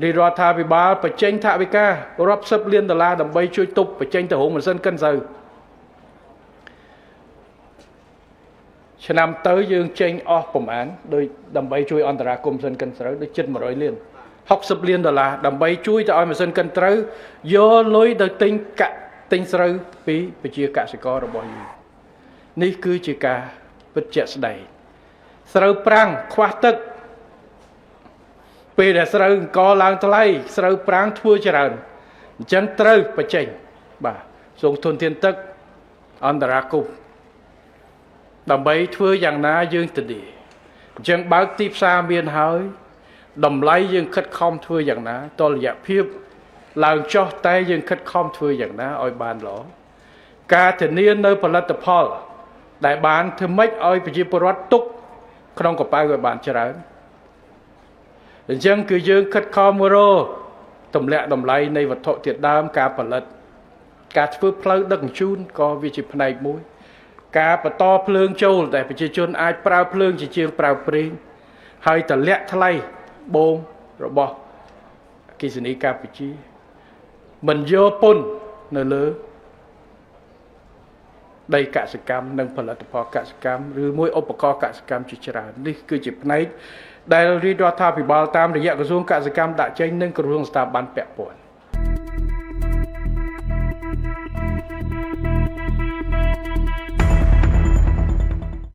រីរដ្ឋាភិបាលបញ្ចេញថវិការាប់សិបលានដុល្លារដើម្បីជួយទប់បញ្ចេញទៅរោងម៉ាស៊ីនកិនស្រូវឆ្នាំទៅយើងចេញអស់ប្រមាណដោយដើម្បីជួយអន្តរាគមន៍ម៉ាស៊ីនកិនស្រូវដូចជិត100លាន60លានដុល្លារដើម្បីជួយទៅឲ្យម៉ាស៊ីនកិនស្រូវយកលុយទៅទិញស្រូវពីប្រជាកសិកររបស់យើងនេះគឺជាការពិតជាក់ស្ដែងស្រូវប្រាំងខ្វះទឹកពេលដែលស្រូវអង្គឡើងថ្លៃស្រូវប្រាំងធ្វើច្រើនអញ្ចឹងត្រូវបញ្ចេញបាទសូមធនធានទឹកអន្តរាគមន៍ដើម្បីធ្វើយ៉ាងណាយើងទៅនេះអញ្ចឹងបើកទីផ្សារមានហើយតម្លៃយើងខិតខំធ្វើយ៉ាងណាតរយៈភាពឡើងចុះតែយើងខិតខំធ្វើយ៉ាងណាឲ្យបានល្អការធានានៅផលិតផលដែលបានធ្វើម៉េចឲ្យប្រជាពលរដ្ឋទុកក្នុងកប៉ៅឲ្យបានច្រើនអញ្ចឹងគឺយើងខិតខំរកទម្លាក់តម្លៃនៃវត្ថុធាតុដើមការផលិតការធ្វើផ្លូវដឹកជញ្ជូនក៏វាជាផ្នែកមួយការបន្តភ្លើងចូលតែប្រជាជនអាចប្រើភ្លើងជាជាងប្រើប្រេងហើយតម្លាក់ថ្លៃបងរបស់អគ្គិសនីកម្ពុជាមិនយកពន្ធនៅលើដីកសិកម្មនិងផលិតផលកសិកម្មឬមួយឧបករណ៍កសិកម្មជាច្រើននេះគឺជាផ្នែកដែលរាជរដ្ឋាភិបាលតាមរយៈក្រសួងកសិកម្មដាក់ចេញនិងក្រសួងស្ថាប័នពាក់ព័ន្ធ